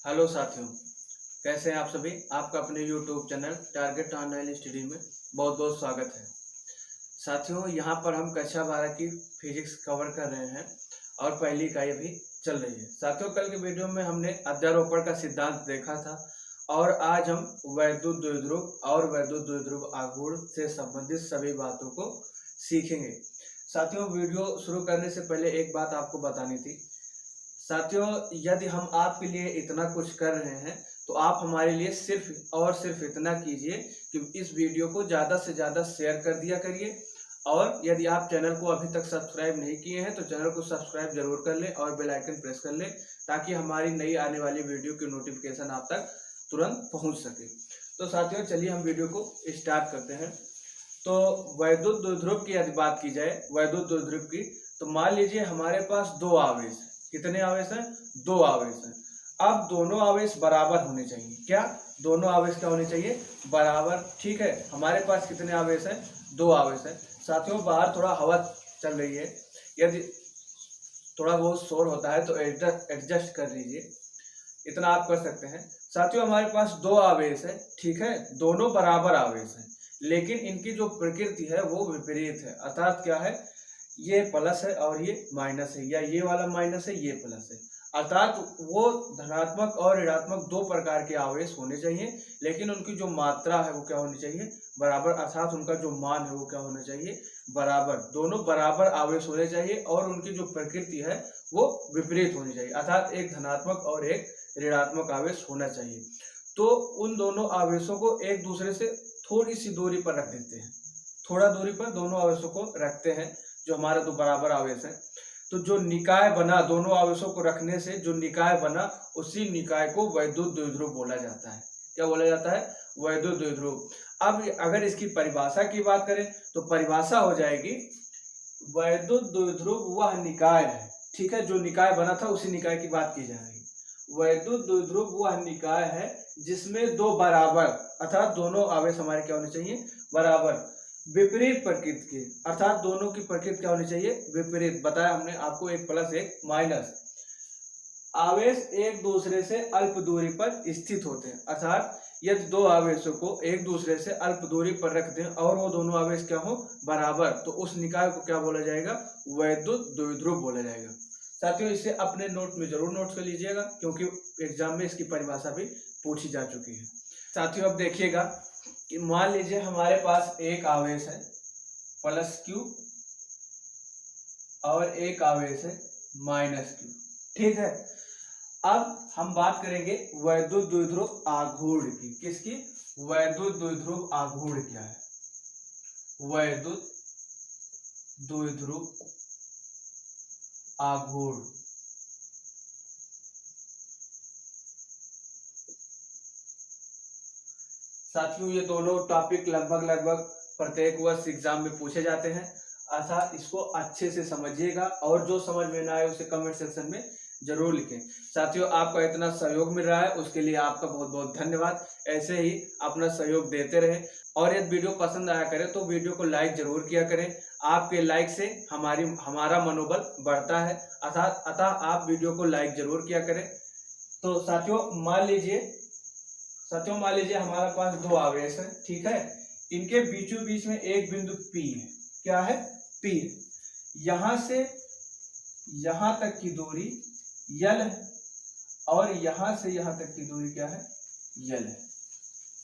Hello साथियों, कैसे हैं आप सभी। आपका अपने YouTube channel target online study में बहुत बहुत स्वागत है। साथियों, यहाँ पर हम कक्षा 12 की फिजिक्स कवर कर रहे हैं और पहली इकाई भी चल रही है। साथियों, कल के वीडियो में हमने अध्यारोपण का सिद्धांत देखा था और आज हम वैद्युत द्विध्रुव और वैद्युत द्विध्रुव आघूर्ण से संबंधित सभी बातों को सीखेंगे। साथियों, वीडियो शुरू करने से पहले एक बात आपको बतानी थी। साथियों, यदि हम आपके लिए इतना कुछ कर रहे हैं तो आप हमारे लिए सिर्फ और सिर्फ इतना कीजिए कि इस वीडियो को ज़्यादा से ज़्यादा शेयर कर दिया करिए। और यदि आप चैनल को अभी तक सब्सक्राइब नहीं किए हैं तो चैनल को सब्सक्राइब जरूर कर लें और बेल आइकन प्रेस कर लें ताकि हमारी नई आने वाली वीडियो की नोटिफिकेशन आप तक तुरंत पहुंच सके। तो साथियों, चलिए हम वीडियो को स्टार्ट करते हैं। तो वैद्युत द्विध्रुव की यदि बात की जाए, वैद्युत द्विध्रुव की, तो मान लीजिए हमारे पास दो आवेश। कितने आवेश हैं? दो आवेश हैं। अब दोनों आवेश बराबर होने चाहिए। क्या? दोनों आवेश क्या होने चाहिए? बराबर। ठीक है, हमारे पास कितने आवेश हैं? दो आवेश हैं। साथियों, बाहर थोड़ा हवा चल रही है, यदि थोड़ा बहुत शोर होता है तो एडजस्ट कर लीजिए, इतना आप कर सकते हैं। साथियों, हमारे पास दो आवेश है, ठीक है, दोनों बराबर आवेश हैं, लेकिन इनकी जो प्रकृति है वो विपरीत है। अर्थात क्या है, ये प्लस है और ये माइनस है, या ये वाला माइनस है ये प्लस है। अर्थात वो धनात्मक और ऋणात्मक दो प्रकार के आवेश होने चाहिए, लेकिन उनकी जो मात्रा है वो क्या होनी चाहिए? बराबर। अर्थात उनका जो मान है वो क्या होना चाहिए? बराबर। दोनों बराबर आवेश होने चाहिए और उनकी जो प्रकृति है वो विपरीत होनी चाहिए। अर्थात एक धनात्मक और एक ऋणात्मक आवेश होना चाहिए। तो उन दोनों आवेशों को एक दूसरे से थोड़ी सी दूरी पर रख देते हैं, थोड़ा दूरी पर दोनों आवेशों को रखते हैं, जो हमारे दो बराबर आवेश हैं। तो जो निकाय बना, दोनों आवेशों को रखने से जो निकाय बना, उसी निकाय को वैद्युत द्विध्रुव बोला जाता है। क्या बोला जाता है? वैद्युत द्विध्रुव। अब अगर इसकी परिभाषा की बात करें तो परिभाषा हो जाएगी, वैद्युत द्विध्रुव वह निकाय है, ठीक है, जो निकाय बना था उसी निकाय की बात की जा रही है। वैद्युत द्विध्रुव वह निकाय है जिसमें दो बराबर, अर्थात दोनों आवेश हमारे क्या होने चाहिए? बराबर, विपरीत प्रकृति के। अर्थात दोनों की प्रकृति क्या होनी चाहिए? विपरीत। बताया हमने आपको, एक प्लस एक माइनस। आवेश एक दूसरे से अल्प दूरी पर स्थित होते हैं। अर्थात यदि दो आवेशों को एक दूसरे से अल्प दूरी पर रख दें और वो दोनों आवेश क्या हो? बराबर, तो उस निकाय को क्या बोला जाएगा? वैद्युत द्विध्रुव बोला जाएगा। साथियों, इसे अपने नोट में जरूर नोट कर लीजिएगा क्योंकि एग्जाम में इसकी परिभाषा भी पूछी जा चुकी है। साथियों, अब देखिएगा कि मान लीजिए हमारे पास एक आवेश है प्लस क्यू और एक आवेश है माइनस क्यू, ठीक है। अब हम बात करेंगे वैद्युत द्विध्रुव आघूर्ण की। किसकी? वैद्युत द्विध्रुव आघूर्ण क्या है? वैद्युत द्विध्रुव आघूर्ण। साथियों, ये दोनों टॉपिक लगभग प्रत्येक वर्ष एग्जाम में पूछे जाते हैं। अर्थात इसको अच्छे से समझिएगा और जो समझ में ना आए उसे कमेंट सेक्शन में जरूर लिखें। साथियों, आपका इतना सहयोग मिल रहा है उसके लिए आपका बहुत बहुत धन्यवाद। ऐसे ही अपना सहयोग देते रहें और यदि वीडियो पसंद आया करे तो वीडियो को लाइक जरूर किया करें। आपके लाइक से हमारा मनोबल बढ़ता है। अतः आप वीडियो को लाइक जरूर किया करें। तो साथियों, मान लीजिए हमारे पास दो आवेश है, ठीक है, इनके बीचों बीच में एक बिंदु P है। क्या है? P। यहां से यहां तक की दूरी L है और यहां से यहां तक की दूरी क्या है? L है,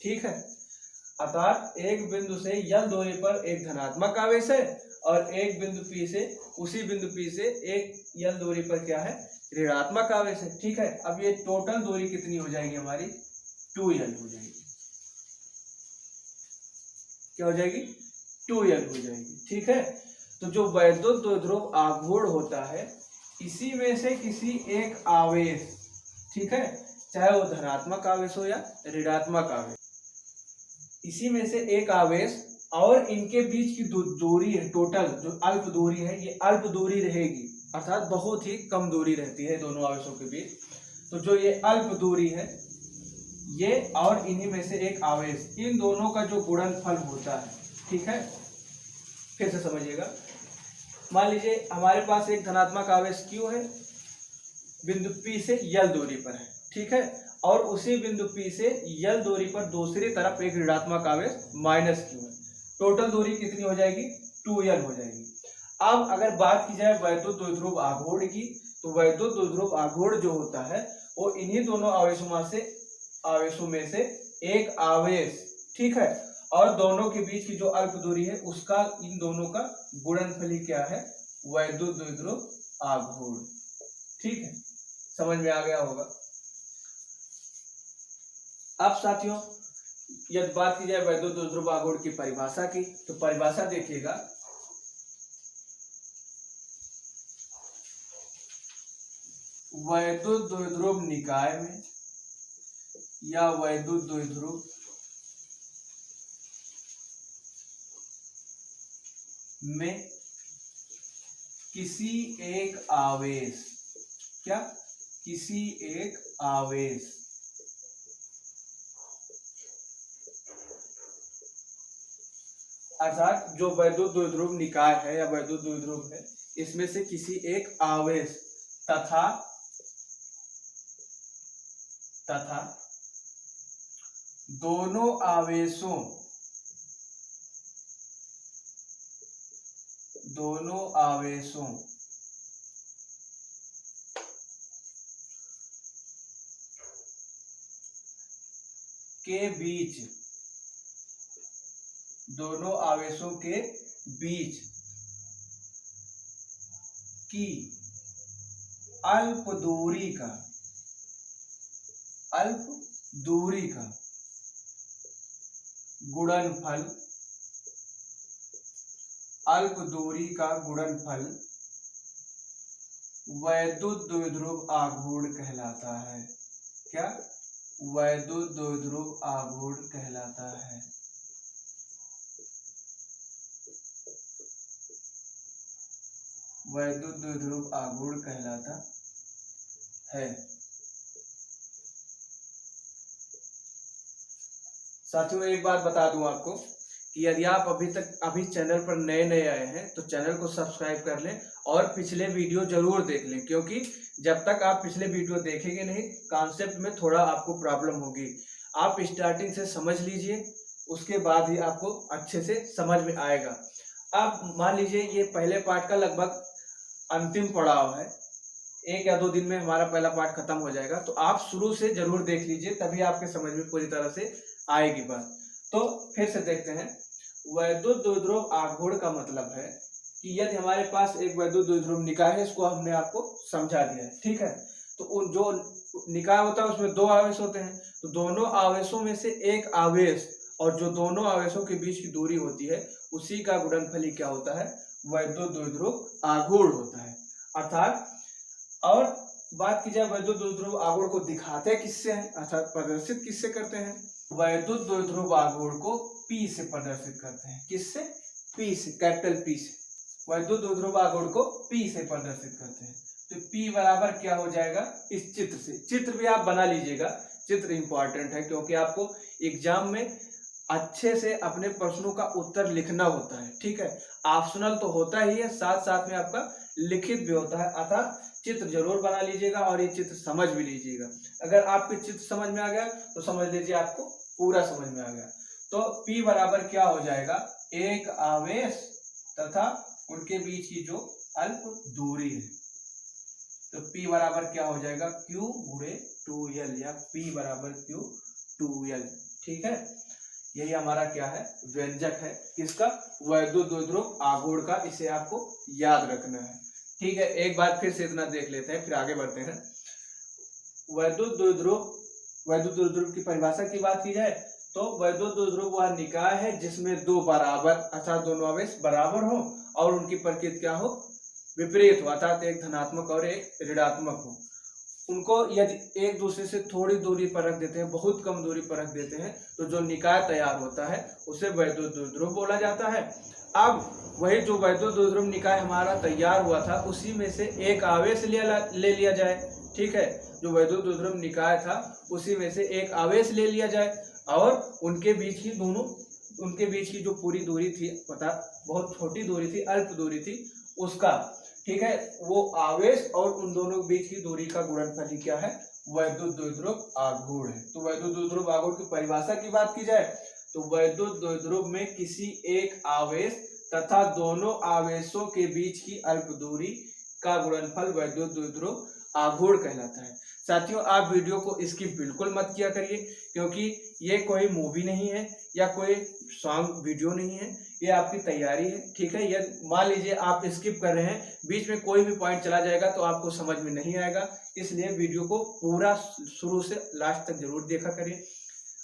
ठीक है। अर्थात एक बिंदु से L दूरी पर एक धनात्मक आवेश है और एक बिंदु P से, उसी बिंदु P से एक L दूरी पर क्या है? ऋणात्मक आवेश है, ठीक है। अब ये टोटल दूरी कितनी हो जाएगी हमारी? 2L हो जाएगी। क्या हो जाएगी? 2L हो जाएगी, ठीक है। तो जो वैद्युत द्विध्रुव आघूर्ण होता है, इसी में से किसी एक आवेश, ठीक है, चाहे वो धनात्मक आवेश हो या ऋणात्मक आवेश, इसी में से एक आवेश और इनके बीच की दूरी है, टोटल जो अल्प दूरी है, ये अल्प दूरी रहेगी। अर्थात बहुत ही कम दूरी रहती है दोनों आवेशों के बीच। तो जो ये अल्प दूरी है, ये और इन्हीं में से एक आवेश, इन दोनों का जो गुणनफल होता है, ठीक है। फिर से समझिएगा, मान लीजिए हमारे पास एक धनात्मक आवेश Q है, बिंदु P से L दूरी पर है, ठीक है, और उसी बिंदु P से यल दूरी पर दूसरी तरफ एक ऋणात्मक आवेश -q है। टोटल दूरी कितनी हो जाएगी, 2l हो जाएगी। अब अगर बात की जाए वैद्युत द्विध्रुव आघूर्ण की, तो वैद्युत द्विध्रुव आघूर्ण जो होता है वो इन्हीं दोनों आवेशों में से एक आवेश, ठीक है, और दोनों के बीच की जो अल्प दूरी है उसका, इन दोनों का गुणनफल ही क्या है, वैद्युत द्विध्रुव आघूर्ण। ठीक है, समझ में आ गया होगा। अब साथियों यदि बात की जाए वैद्युत द्विध्रुव आघूर्ण की परिभाषा की, तो परिभाषा देखिएगा, वैद्युत द्विध्रुव निकाय में या वैद्युत द्विध्रुव में किसी एक आवेश, क्या, किसी एक आवेश अर्थात जो वैद्युत द्विध्रुव निकाय है या वैद्युत द्विध्रुव है, इसमें से किसी एक आवेश तथा दोनों आवेशों के बीच, दोनों आवेशों के बीच की अल्प दूरी का गुणनफल, अल्प दूरी का गुणनफल वैद्युत द्विध्रुव आघूर्ण कहलाता है। क्या, वैद्युत द्विध्रुव आघूर्ण कहलाता है। वैद्युत द्विध्रुव आघूर्ण कहलाता है। साथियों एक बात बता दूं आपको कि यदि आप अभी चैनल पर नए आए हैं तो चैनल को सब्सक्राइब कर लें और पिछले वीडियो जरूर देख लें, क्योंकि जब तक आप पिछले वीडियो देखेंगे नहीं, कॉन्सेप्ट में थोड़ा आपको प्रॉब्लम होगी। आप स्टार्टिंग से समझ लीजिए, उसके बाद ही आपको अच्छे से समझ में आएगा। अब मान लीजिए ये पहले पार्ट का लगभग अंतिम पड़ाव है, 1 या 2 दिन में हमारा पहला पार्ट खत्म हो जाएगा, तो आप शुरू से जरूर देख लीजिए, तभी आपके समझ में पूरी तरह से आएगी बात। तो फिर से देखते हैं, वैद्युत द्विध्रुव आघूर्ण का मतलब है कि यदि हमारे पास एक वैद्युत द्विध्रुव निकाय है, इसको हमने आपको समझा दिया है, ठीक है, तो उन जो निकाय होता है उसमें 2 आवेश होते हैं, तो दोनों आवेशों में से एक आवेश और जो दोनों आवेशों के बीच की दूरी होती है उसी का गुणनफल ही क्या होता है, वैद्युत द्विध्रुव आघूर्ण होता है। अर्थात और बात की जाए वैद्युत द्विध्रुव आघूर्ण को दिखाते किससे हैं, अर्थात प्रदर्शित किससे करते हैं, वैद्युत द्विध्रुव आघूर्ण को P से प्रदर्शित करते हैं। किससे, P से, कैपिटल P से। वैद्युत द्विध्रुव आघूर्ण को P से प्रदर्शित करते हैं। तो P बराबर क्या हो जाएगा, इस चित्र से, चित्र भी आप बना लीजिएगा, चित्र इंपॉर्टेंट है, क्योंकि आपको एग्जाम में अच्छे से अपने प्रश्नों का उत्तर लिखना होता है, ठीक है, ऑप्शनल तो होता ही है, साथ साथ में आपका लिखित भी होता है, अतः चित्र जरूर बना लीजिएगा और ये चित्र समझ भी लीजिएगा। अगर आपके चित्र समझ में आ गया तो समझ लीजिए आपको पूरा समझ में आ गया। तो P बराबर क्या हो जाएगा, एक आवेश तथा उनके बीच की जो अल्प दूरी है, तो P बराबर क्या हो जाएगा, Q गुणे 2L, या P बराबर Q 2L। ठीक है, यही हमारा क्या है, व्यंजक है किसका, वैद्युत द्विध्रुव आघूर्ण का, इसे आपको याद रखना है। ठीक है, एक बार फिर से इतना देख लेते हैं, फिर आगे बढ़ते हैं। वैद्युत द्विध्रुव की परिभाषा की बात की जाए तो वैद्युत द्विध्रुव वह निकाय है जिसमें 2 बराबर अर्थात दोनों आवेश बराबर हो और उनकी प्रकृति क्या हो, विपरीत हो, अर्थात एक धनात्मक और एक ऋणात्मक हो। उनको यदि एक दूसरे से थोड़ी दूरी पर रख देते हैं, बहुत कम दूरी पर रख देते हैं, तो जो निकाय तैयार होता है उसे वैद्युत द्विध्रुव बोला जाता है। अब वही जो वैद्युत द्विध्रुव निकाय हमारा तैयार हुआ था उसी में से एक आवेश ले लिया जाए, ठीक है, जो वैद्युत द्विध्रुव निकाय था उसी में से एक आवेश ले लिया जाए और उनके बीच की जो पूरी दूरी थी, पता बहुत छोटी दूरी थी, अल्प दूरी थी उसका, ठीक है, वो आवेश और उन दोनों के बीच की दूरी का गुणनफल ही क्या है, वैद्युत द्विध्रुव आघूर्ण है। तो वैद्युत द्विध्रुव आघूर्ण की परिभाषा की बात की जाए तो वैद्युत द्विध्रुव में किसी एक आवेश तथा दोनों आवेशों के बीच की अल्प दूरी का गुणनफल वैद्युत द्विध्रुव आघूर्ण कहलाता है। साथियों, आप वीडियो को स्किप बिल्कुल मत किया करिए, क्योंकि ये कोई मूवी नहीं है या कोई सॉन्ग वीडियो नहीं है, ये आपकी तैयारी है। ठीक है, ये मान लीजिए आप स्किप कर रहे हैं, बीच में कोई भी पॉइंट चला जाएगा तो आपको समझ में नहीं आएगा, इसलिए वीडियो को पूरा शुरू से लास्ट तक जरूर देखा करिए।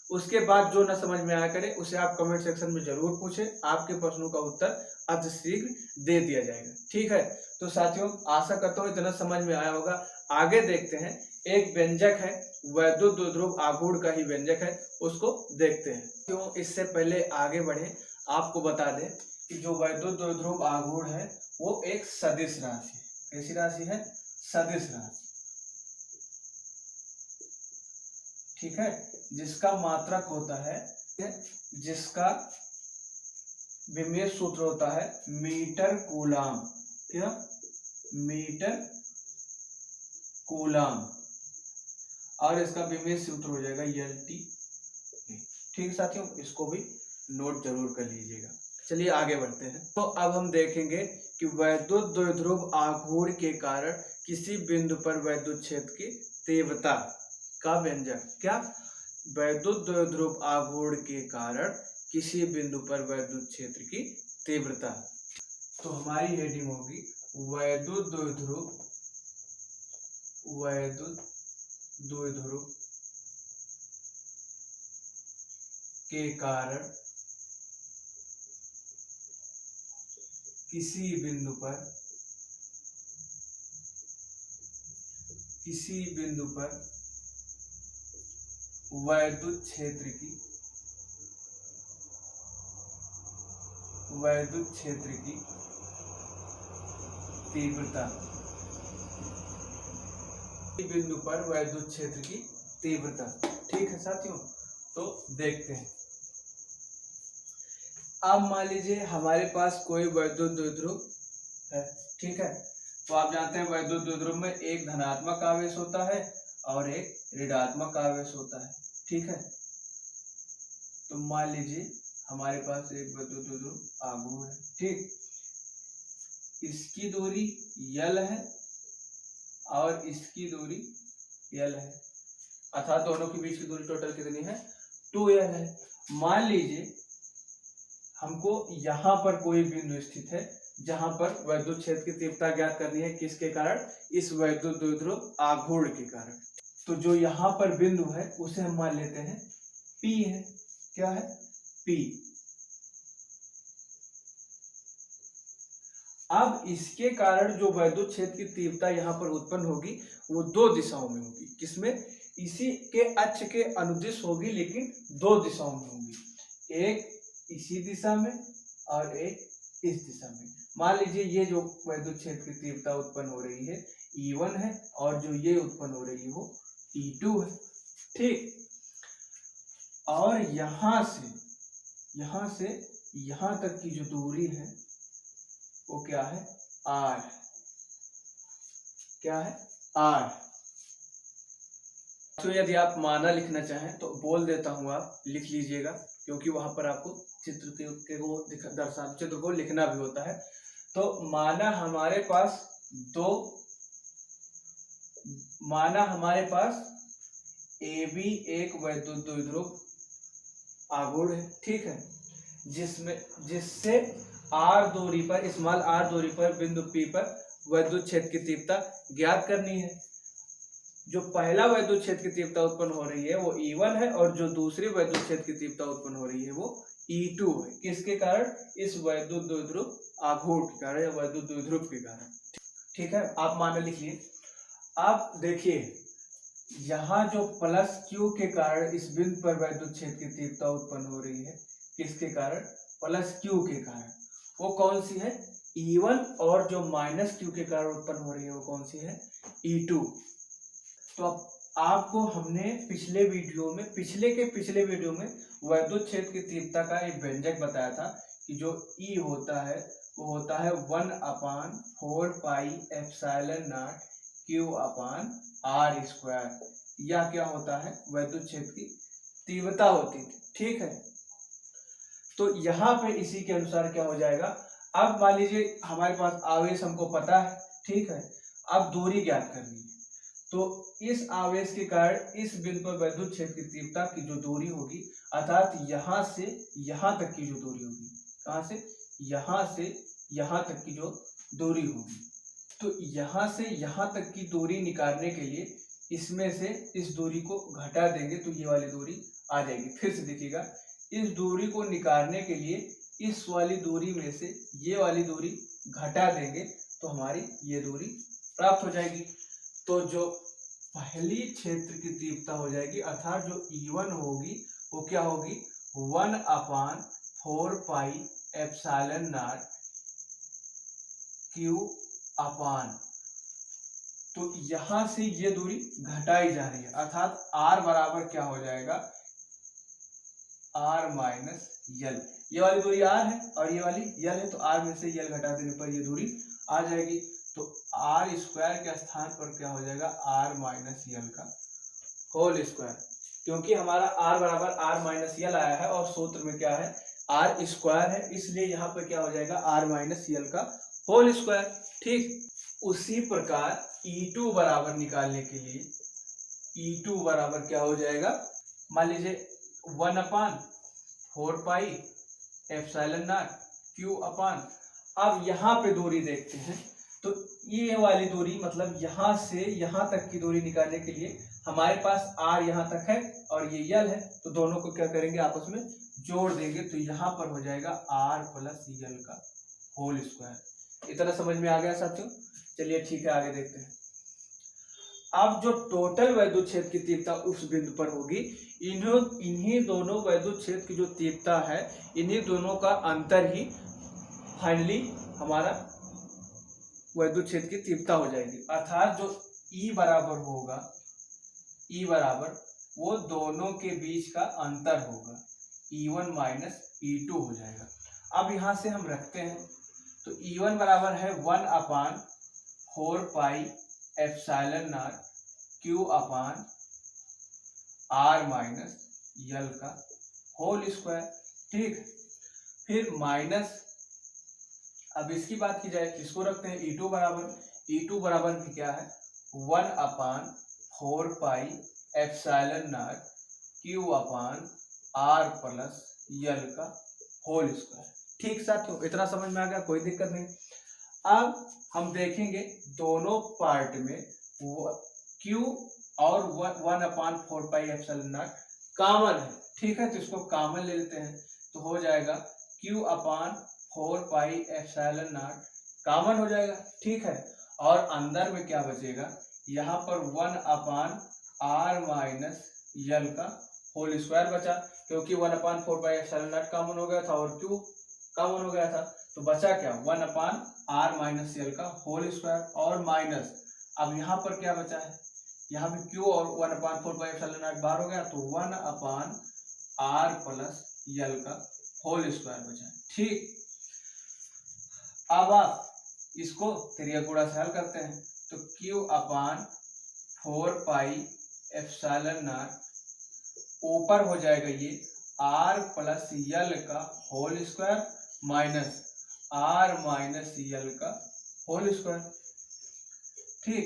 उसके बाद जो ना समझ में आया करे उसे आप कमेंट सेक्शन में जरूर पूछें, आपके प्रश्नों का उत्तर अतिशीघ्र दे दिया जाएगा। ठीक है, तो साथियों आशा करता हूँ इतना समझ में आया होगा। आगे देखते हैं, एक व्यंजक है वैद्युत द्विध्रुव आघूर्ण का ही व्यंजक है, उसको देखते हैं। क्यों इससे पहले आगे बढ़े आपको बता दें कि जो वैद्युत द्विध्रुव आघूर्ण है वो एक सदिश राशि है। कैसी राशि है? सदिश राशि। ठीक है, जिसका मात्रक होता है, जिसका विमेय सूत्र होता है मीटर कूलाम। क्या? Metre coulomb. और इसका विमेय सूत्र हो जाएगा LT। ठीक है साथियों, इसको भी नोट जरूर कर लीजिएगा। चलिए आगे बढ़ते हैं। तो अब हम देखेंगे कि वैद्युत द्विध्रुव आघूर्ण के कारण किसी बिंदु पर वैद्युत क्षेत्र की तीव्रता का व्यंजक। क्या? वैद्युत द्विध्रुव आघूर्ण के कारण किसी बिंदु पर वैद्युत क्षेत्र की तीव्रता। तो हमारी हेडिंग होगी वैद्युत द्विध्रुव के कारण किसी बिंदु पर वैद्युत क्षेत्र की तीव्रता। बिंदु पर वैद्युत क्षेत्र की तीव्रता। ठीक है साथियों, तो देखते हैं। अब मान लीजिए हमारे पास कोई वैद्युत द्विध्रुव है। ठीक है, तो आप जानते हैं वैद्युत द्विध्रुव में एक धनात्मक आवेश होता है और एक ऋणात्मक आवेश होता है। ठीक है, तो मान लीजिए हमारे पास एक वैद्युत द्विध्रुव आघूर्ण है। ठीक, इसकी दूरी L है और इसकी दूरी L है, अर्थात दोनों के बीच की दूरी टोटल कितनी है? 2L है। मान लीजिए हमको यहाँ पर कोई बिंदु स्थित है जहां पर वैद्युत क्षेत्र की तीव्रता ज्ञात करनी है। किसके कारण? इस वैद्युत द्विध्रुव आघूर्ण के कारण। तो जो यहाँ पर बिंदु है उसे हम मान लेते हैं P है। क्या है? P। अब इसके कारण जो वैद्युत क्षेत्र की तीव्रता यहाँ पर उत्पन्न होगी वो दो दिशाओं में होगी। किसमें? इसी के अक्ष के अनुदिश होगी, लेकिन दो दिशाओं में होगी, एक इसी दिशा में और एक इस दिशा में। मान लीजिए ये जो वैद्युत क्षेत्र की तीव्रता उत्पन्न हो रही है E1 है और जो ये उत्पन्न हो रही है वो E2 है। ठीक, और यहां से यहां तक की जो दूरी है वो क्या है? R। क्या है? R। तो यदि आप माना लिखना चाहें तो बोल देता हूं, आप लिख लीजिएगा, क्योंकि वहां पर आपको चित्र को लिखना भी होता है। तो माना हमारे पास AB एक वैद्युत द्विध्रुव आघूर्ण है। ठीक है, जिससे R दूरी पर, स्मॉल r दूरी पर बिंदु P पर वैद्युत क्षेत्र की तीव्रता ज्ञात करनी है। जो पहला वैद्युत क्षेत्र की तीव्रता उत्पन्न हो रही है वो E1 है और जो दूसरी वैद्युत क्षेत्र की तीव्रता उत्पन्न हो रही है वो E2 है। किसके कारण? इस वैद्युत द्विध्रुव आघूर्ण के कारण या वैद्युत द्विध्रुव के कारण। ठीक है, आप मान लिखिए। आप देखिए यहाँ जो प्लस Q के कारण इस बिंदु पर वैद्युत क्षेत्र की तीव्रता उत्पन्न हो रही है, किसके कारण? प्लस Q के कारण। वो कौन सी है? E1। और जो माइनस Q के कारण उत्पन्न हो रही है वो कौन सी है? E2। तो अब आपको हमने पिछले वीडियो में वैद्युत क्षेत्र की तीव्रता का एक व्यंजक बताया था कि जो E होता है वो होता है 1/4 पाई एप्सिलॉन नॉट Q/R²। यह क्या होता है, वैद्युत क्षेत्र की तीव्रता होती थी। ठीक है, तो यहाँ पे इसी के अनुसार क्या हो जाएगा, अब मान लीजिए हमारे पास आवेश हमको पता है, ठीक है, अब दूरी ज्ञात करनी है। तो इस आवेश के कारण इस बिंदु पर वैद्युत क्षेत्र की तीव्रता की जो दूरी होगी, अर्थात यहाँ से यहाँ तक की जो दूरी होगी, कहाँ से यहाँ तक की जो दूरी होगी, तो यहाँ से यहाँ तक की दूरी निकालने के लिए इसमें से इस दूरी को घटा देंगे तो ये वाली दूरी आ जाएगी। फिर से देखिएगा, इस दूरी को निकालने के लिए इस वाली दूरी में से ये वाली दूरी घटा देंगे तो हमारी ये दूरी प्राप्त हो जाएगी। तो जो पहली क्षेत्र की तीव्रता हो जाएगी, अर्थात जो E1 होगी वो क्या होगी, 1/4 पाई एप्सिलॉन नॉट Q अपान, तो यहां से ये दूरी घटाई जा रही है, अर्थात R बराबर क्या हो जाएगा, R माइनस यल। ये वाली दूरी R है और ये वाली यल है, तो R में से यल घटा देने पर ये दूरी आ जाएगी। तो R स्क्वायर के स्थान पर क्या हो जाएगा, R माइनस यल का होल स्क्वायर, क्योंकि हमारा R बराबर R माइनस यल आया है और सूत्र में क्या है, R स्क्वायर है, इसलिए यहाँ पर क्या हो जाएगा, R माइनस यल का होल स्क्वायर। ठीक, उसी प्रकार E2 बराबर निकालने के लिए E2 बराबर क्या हो जाएगा, मान लीजिए 1/4 पाई एप्सिलॉन नॉट Q अपान, अब यहाँ पे दूरी देखते हैं, तो ये वाली दूरी मतलब यहाँ से यहाँ तक की दूरी निकालने के लिए हमारे पास R यहाँ तक है और ये यल है, तो दोनों को क्या करेंगे, आपस में जोड़ देंगे, तो यहाँ पर हो जाएगा R प्लस यल का होल स्क्वायर। इतना समझ में आ गया साथियों? चलिए ठीक है, आगे देखते हैं। अब जो टोटल वैद्युत क्षेत्र की तीव्रता उस बिंदु पर होगी, इन्हीं दोनों वैद्युत क्षेत्र की जो तीव्रता है, इन्हीं दोनों का अंतर ही फाइनली हमारा वैद्युत क्षेत्र की तीव्रता हो जाएगी। अर्थात जो E बराबर होगा, E बराबर वो दोनों के बीच का अंतर होगा, E1 माइनस E2 हो जाएगा। अब यहाँ से हम रखते हैं, तो E1 बराबर है 1/4 pi epsilon naught Q upon R minus यल का होल स्क्वायर। ठीक, फिर माइनस, अब इसकी बात की जाए, किसको रखते हैं, E2 बराबर भी क्या है, 1/4 pi epsilon naught Q upon R plus यल का होल स्क्वायर। ठीक साथियों, इतना समझ में आ गया, कोई दिक्कत नहीं। अब हम देखेंगे दोनों पार्ट में Q और 1/4 पाई एप्सिलॉन नॉट कॉमन है। ठीक है, तो इसको कॉमन ले लेते हैं, तो हो जाएगा Q upon 4 pi epsilon not common हो जाएगा। ठीक है, और अंदर में क्या बचेगा, यहाँ पर 1/R माइनस यल का होल स्क्वायर बचा, क्योंकि 1/4 पाई एप्सिलॉन नॉट कॉमन हो गया था और Q कॉमन हो गया था, तो बचा क्या, 1/R माइनस यल का होल स्क्वायर और माइनस, अब यहाँ पर क्या बचा है, यहाँ पे Q और 1/4 पाई एप्सिलॉन नॉट बाहर हो गया, तो 1/R प्लस यल का होल स्क्वायर बचा। ठीक, अब आप इसको त्रिज्या गुणा से हल करते हैं, तो Q upon 4 pi epsilon naught ऊपर हो जाएगा ये R प्लस यल का whole square minus R minus यल का होल स्क्वायर। ठीक,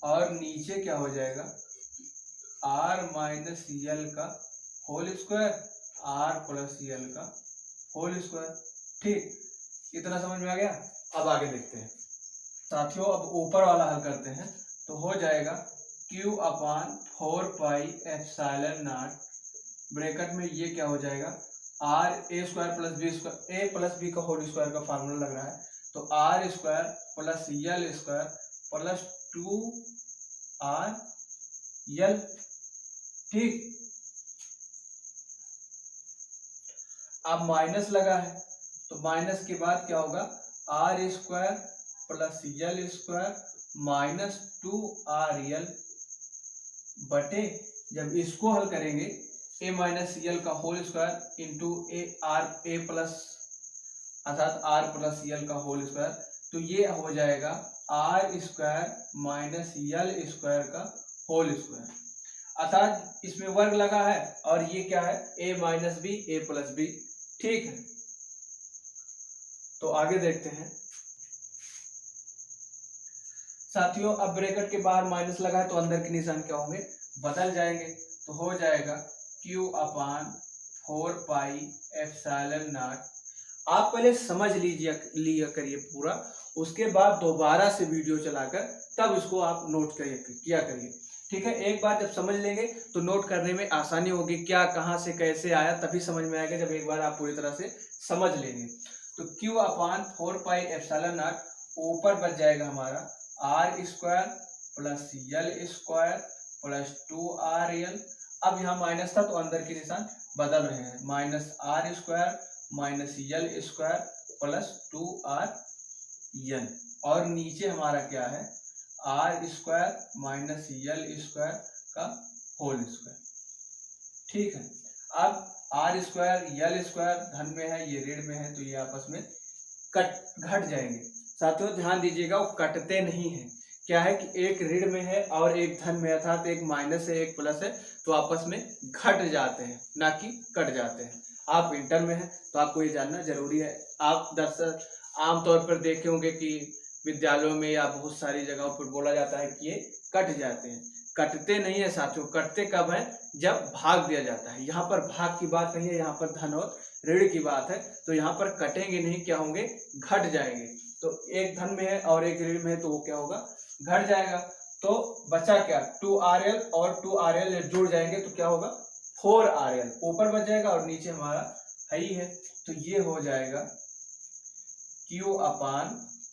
और नीचे क्या हो जाएगा, R माइनस यल का होल स्क्वायर R प्लस यल का होल स्क्वायर। ठीक, इतना समझ में आ गया। अब आगे देखते हैं साथियों, अब ऊपर वाला हल करते हैं, तो हो जाएगा Q upon 4 pi epsilon naught, bracket में ये क्या हो जाएगा, R a square plus B square, a plus B का होल स्क्वायर का फार्मूला लग रहा है, तो R square plus L square plus 2R L. ठीक, अब माइनस लगा है, तो माइनस के बाद क्या होगा, R square plus L square minus 2R यल बटे, जब इसको हल करेंगे a माइनस यल का होल स्क्वायर इंटू ए प्लस, अर्थात R प्लस यल का होल स्क्वायर, तो ये हो जाएगा R square minus L square का होल स्क्वायर। अर्थात इसमें वर्ग लगा है और ये क्या है, a minus B A plus B. ठीक है, तो आगे देखते हैं साथियों। अब ब्रैकेट के बाहर माइनस लगा है तो अंदर के निशान क्या होंगे, बदल जाएंगे। तो हो जाएगा q upon 4 pi epsilon not. आप पहले समझ लिया करिए पूरा, उसके बाद दोबारा से वीडियो चलाकर तब इसको आप नोट किया करिए। ठीक है, एक बार जब समझ लेंगे तो नोट करने में आसानी होगी, क्या कहाँ से कैसे आया तभी समझ में आएगा जब एक बार आप पूरी तरह से समझ लेंगे। तो q upon 4 pi epsilon naught ऊपर बच जाएगा हमारा R square plus L square plus 2rl। अब यहाँ माइनस था तो अंदर के निशान बदल रहे हैं, minus R square minus L square plus 2rl। और नीचे हमारा क्या है, R square minus L square का होल स्क्वायर। ठीक है, अब आर स्क्वायर यल स्क्वायर धन में है, ये ऋण में है, तो ये आपस में घट जाएंगे। साथियों ध्यान दीजिएगा, वो कटते नहीं है। क्या है कि एक ऋण में है और एक धन में, अर्थात एक माइनस है एक प्लस है, तो आपस में घट जाते हैं ना कि कट जाते हैं। आप इंटर में हैं तो आपको ये जानना जरूरी है। आप दरअसल आमतौर पर देखे होंगे कि विद्यालयों में या बहुत सारी जगहों पर बोला जाता है कि ये कट जाते हैं। कटते नहीं है साथियों, कटते कब है, जब भाग दिया जाता है। यहाँ पर भाग की बात नहीं है, यहाँ पर धन और ऋण की बात है। तो यहाँ पर कटेंगे नहीं, क्या होंगे, घट जाएंगे। तो एक धन में है और एक ऋण में है तो वो क्या होगा, घट जाएगा। तो बचा क्या, 2rl और 2rl जुड़ जाएंगे तो क्या होगा, 4rl ऊपर बच जाएगा और नीचे हमारा है ही है। तो ये हो जाएगा q upon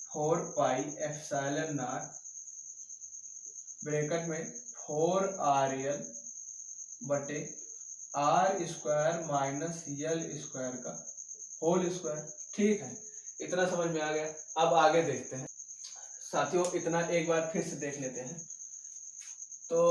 4 pi epsilon naught bracket में 4rl बटे R square minus L square का होल स्क्वायर। ठीक है, इतना समझ में आ गया। अब आगे देखते हैं साथियों, इतना एक बार फिर से देख लेते हैं। तो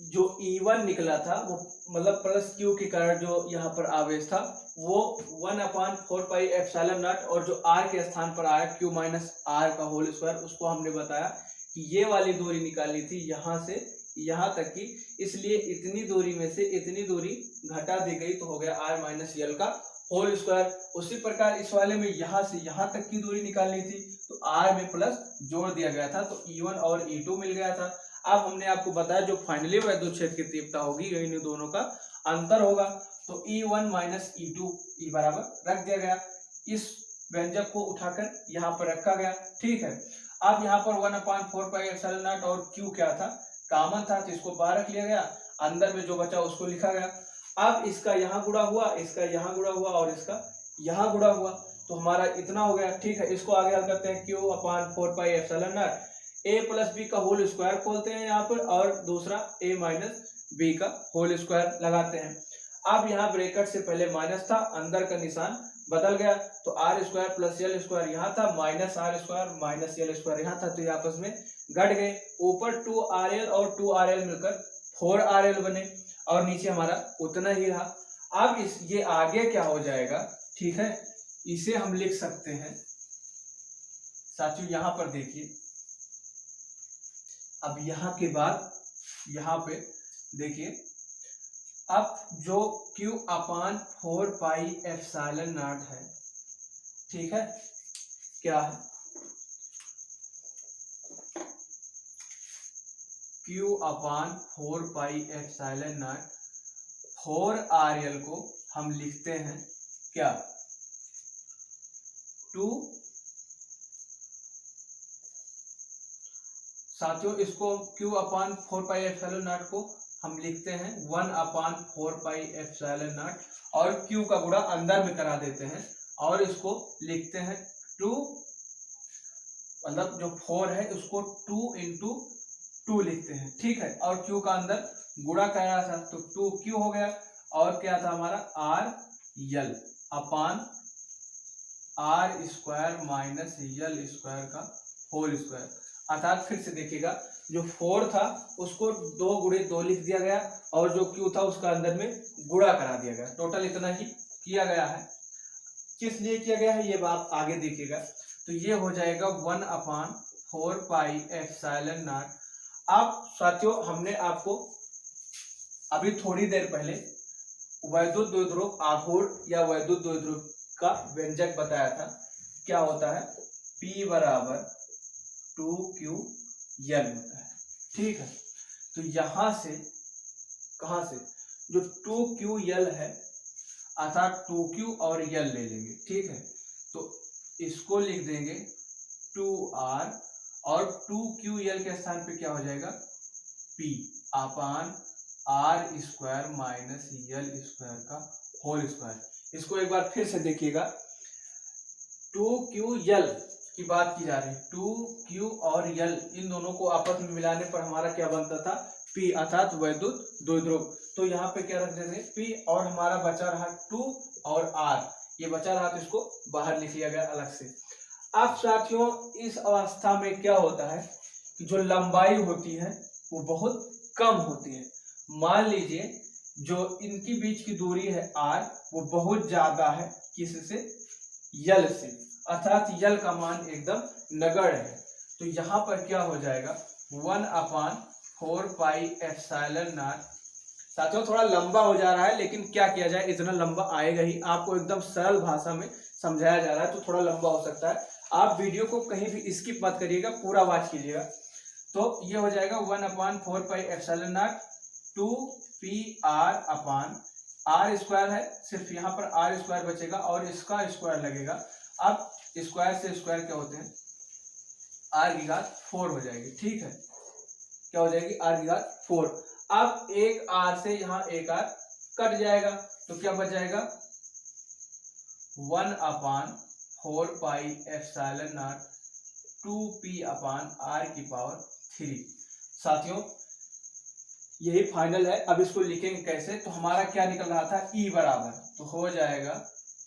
जो E1 निकला था वो मतलब प्लस Q के कारण जो यहाँ पर आवेश था वो 1/4 पाई एप्सिलॉन नॉट, और जो R के स्थान पर आया Q माइनस R का होल स्क्वायर, उसको हमने बताया कि ये वाली दूरी निकालनी थी यहाँ से यहाँ तक की, इसलिए इतनी दूरी में से इतनी दूरी घटा दी गई तो हो गया R माइनस यल का होल स्क्वायर। उसी प्रकार इस वाले में यहाँ से यहाँ तक की दूरी निकालनी थी तो R में प्लस जोड़ दिया गया था, तो E1 और E2 मिल गया था। अब हमने आपको बताया जो फाइनली वैद्युत क्षेत्र की तीव्रता होगी इन दोनों का अंतर होगा, तो E1 माइनस E2 E बराबर रख दिया गया। इस व्यंजक को उठाकर यहाँ पर रखा गया। ठीक है, अब यहाँ पर 1/4 पाई एप्सिलॉन नॉट और Q क्या था, कॉमन था, तो इसको बाहर रख लिया गया, अंदर में जो बचा उसको लिखा गया। अब इसका यहाँ गुणा हुआ, इसका यहाँ गुणा हुआ और इसका यहाँ गुणा हुआ, तो हमारा इतना हो गया। ठीक है, इसको आगे हल करते हैं, Q/4 pi epsilon naught a plus B का होल स्क्वायर खोलते हैं यहाँ पर, और दूसरा a माइनस बी का होल स्क्वायर लगाते हैं। अब यहाँ ब्रैकेट से पहले माइनस था, अंदर का निशान बदल गया, तो R square plus L square यहाँ था, minus R square minus L square यहाँ था, तो ये आपस में घट गए। ऊपर 2rl और 2rl मिलकर 4rl बने और नीचे हमारा उतना ही रहा। अब ये आगे क्या हो जाएगा, ठीक है, इसे हम लिख सकते हैं साथियों, यहाँ पर देखिए। अब यहाँ के बाद यहाँ पे देखिए, अब जो Q/4 पाई एप्सिलॉन नॉट है, ठीक है, क्या है, Q/4 pi epsilon not 4rl को हम लिखते हैं क्या, 2, साथियों इसको Q/4 पाई एप्सिलॉन नॉट को हम लिखते हैं 1/4 पाई एप्सिलॉन नॉट, और Q का गुणा अंदर में करा देते हैं और इसको लिखते हैं 2, मतलब जो 4 है उसको 2 × 2 लिखते हैं। ठीक है, और Q का अंदर गुणा कराया था तो 2Q हो गया, और क्या था हमारा RL अपान R square minus L square का होल स्क्वायर। अर्थात फिर से देखिएगा, जो 4 था उसको 2 × 2 लिख दिया गया, और जो Q था उसका अंदर में गुणा करा दिया गया। टोटल इतना ही किया गया है। किस लिए किया गया है ये बात आगे देखिएगा। तो ये हो जाएगा 1/4 पाई एप्सिलॉन नॉट अब साथियों हमने आपको अभी थोड़ी देर पहले वैद्युत द्विध्रुव आघूर्ण या वैद्युत द्विध्रुव का व्यंजक बताया था। क्या होता है? P बराबर 2Ql होता है। ठीक है, तो यहां से कहां से जो 2Ql है अर्थात 2Q और L ले लेंगे। ठीक है, तो इसको लिख देंगे 2R और 2QL के स्थान पे क्या हो जाएगा? P अपान R square minus L square का होल स्क्वायर। इसको एक बार फिर से देखिएगा, 2QL की बात की जा रही है। 2Q और L इन दोनों को आपस में मिलाने पर हमारा क्या बनता था? P अर्थात वैद्युत द्विध्रुव। तो यहाँ पे क्या रख देंगे? P और हमारा बचा रहा 2 और R, ये बचा रहा तो इसको बाहर लिख लिया गया अलग से। अब साथियों इस अवस्था में क्या होता है कि जो लंबाई होती है वो बहुत कम होती है। मान लीजिए जो इनकी बीच की दूरी है R वो बहुत ज्यादा है, किससे? L से, अर्थात L का मान एकदम नगण्य है। तो यहाँ पर क्या हो जाएगा? 1/4 पाई एप्सिलॉन नॉट। साथियों थोड़ा लंबा हो जा रहा है, लेकिन क्या किया जाए, इतना लंबा आएगा ही। आपको एकदम सरल भाषा में समझाया जा रहा है तो थोड़ा लंबा हो सकता है। आप वीडियो को कहीं भी स्किप मत करिएगा, पूरा वॉच कीजिएगा। तो ये हो जाएगा 1/4 pi epsilon not 2PR upon R square है, सिर्फ यहाँ पर R स्क्वायर बचेगा और इसका स्क्वायर लगेगा। अब स्क्वायर से स्क्वायर क्या होते हैं? R की घात 4 हो जाएगी। ठीक है, क्या हो जाएगी? R की घात 4। अब एक R से यहाँ एक R कट जाएगा तो क्या बच जाएगा? 1/4 pi epsilon not 2P upon R की पावर 3। साथियों यही फाइनल है। अब इसको लिखेंगे कैसे? तो हमारा क्या निकल रहा था? E बराबर, तो हो जाएगा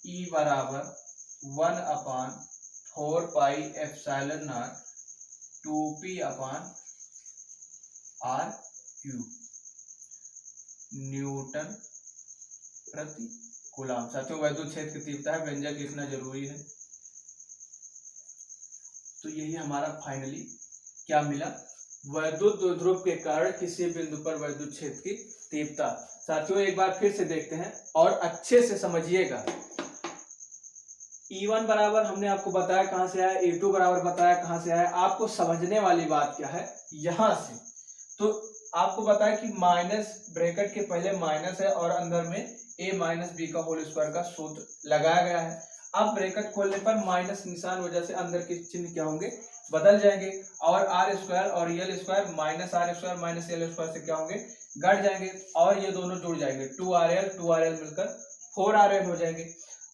E बराबर 1/4 pi epsilon not 2P upon R cube Newton प्रति कूलम। साथियों वैद्युत क्षेत्र की तीव्रता है, व्यंजक लिखना जरूरी है। तो यही हमारा फाइनली क्या मिला? वैद्युत द्विध्रुव के कारण किसी बिंदु पर वैद्युत क्षेत्र की तीव्रता। साथियों एक बार फिर से देखते हैं और अच्छे से समझिएगा। E1 बराबर हमने आपको बताया कहां से आया, E2 बराबर बताया कहां से आया। आपको समझने वाली बात क्या है? यहां से तो आपको बताया कि माइनस ब्रैकेट के पहले माइनस है और अंदर में a माइनस बी का होल स्क्वायर का सूत्र लगाया गया है। अब ब्रैकेट खोलने पर माइनस निशान वजह से अंदर के चिन्ह क्या होंगे? बदल जाएंगे और आर स्क्वायर और L square minus R square minus L square से क्या होंगे? घट जाएंगे और ये दोनों जुड़ जाएंगे। 2RL मिलकर 4RL हो जाएंगे।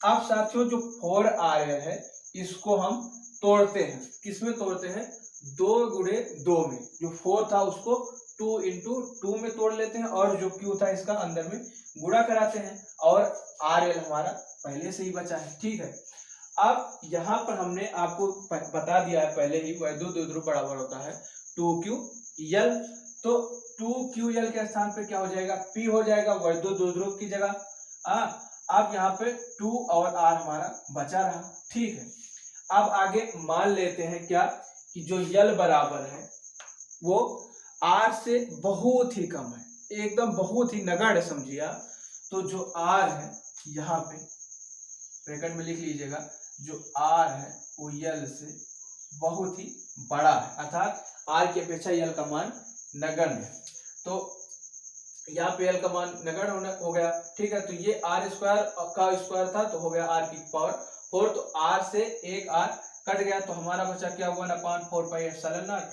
अब साथियों जो 4RL है इसको हम तोड़ते हैं। किसमें तोड़ते हैं? 2 गुणे 2 में। जो 4 था उसको 2 into 2 में तोड़ लेते हैं और जो Q था इसका अंदर में गुणा कराते हैं और RL हमारा पहले से ही बचा है। ठीक है, अब यहाँ पर हमने आपको बता दिया है पहले ही, वैद्युत द्विध्रुव बराबर होता है 2QL। तो 2QL के स्थान पे क्या हो जाएगा? P हो जाएगा वैद्युत द्विध्रुव की जगह। अब यहाँ पे 2 और R हमारा बचा रहा। ठीक है, अब आगे मान लेते हैं क्या कि जो L बराबर है वो R से बहुत ही कम है, एकदम बहुत ही नगण्य समझिए आप। तो जो R है यहाँ पे ब्रैकेट में लिख लीजिएगा, जो R है वो L से बहुत ही बड़ा है, अर्थात R की अपेक्षा L का मान नगण्य है। तो यहाँ पे L का मान नगण्य हो गया। ठीक है, तो ये R स्क्वायर का स्क्वायर था तो हो गया R की पावर 4। तो R से एक R कट गया तो हमारा बचा क्या? 1/4 pi epsilon not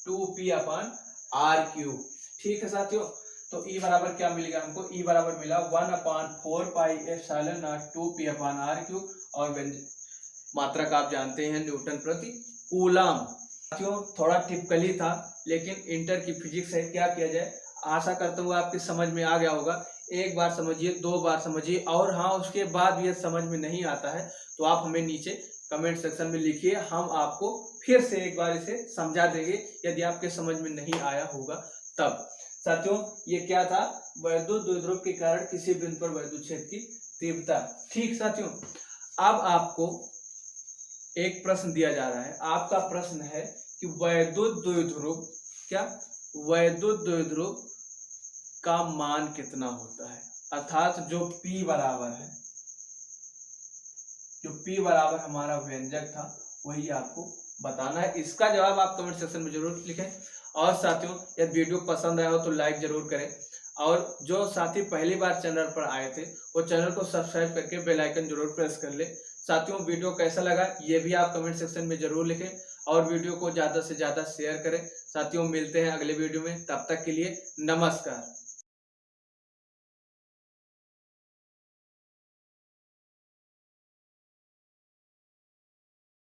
2P upon R cube. ठीक है साथियों, तो E बराबर क्या मिलेगा हमको? E बराबर मिला 1/4 pi epsilon not 2P upon R cube और मात्रक आप जानते हैं न्यूटन प्रति कूलम। साथियों थोड़ा टिपिकली था लेकिन इंटर की फिजिक्स है, क्या किया जाए। आशा करता हूँ आपकी समझ में आ गया होगा। एक बार समझिए, 2 बार समझिए और हाँ उसके बाद भी समझ में नहीं आता है तो आप हमें नीचे कमेंट सेक्शन में लिखिए, हम आपको फिर से एक बार इसे समझा देंगे यदि आपके समझ में नहीं आया होगा तब। साथियों ये क्या था? वैद्युत द्विध्रुव के कारण किसी बिंदु पर वैद्युत क्षेत्र की तीव्रता। ठीक साथियों, अब आपको एक प्रश्न दिया जा रहा है। आपका प्रश्न है कि वैद्युत द्विध्रुव क्या वैद्युत द्विध्रुव का मान कितना होता है, अर्थात जो P बराबर है, जो P बराबर हमारा व्यंजक था वही आपको बताना है। इसका जवाब आप कमेंट सेक्शन में जरूर लिखें। और साथियों, यदि वीडियो पसंद आया हो तो लाइक जरूर करें, और जो साथी पहली बार चैनल पर आए थे वो चैनल को सब्सक्राइब करके बेल आइकन जरूर प्रेस कर ले। साथियों, वीडियो कैसा लगा ये भी आप कमेंट सेक्शन में जरूर लिखें, और वीडियो को ज़्यादा से ज़्यादा शेयर करें। साथियों, मिलते हैं अगले वीडियो में, तब तक के लिए नमस्कार।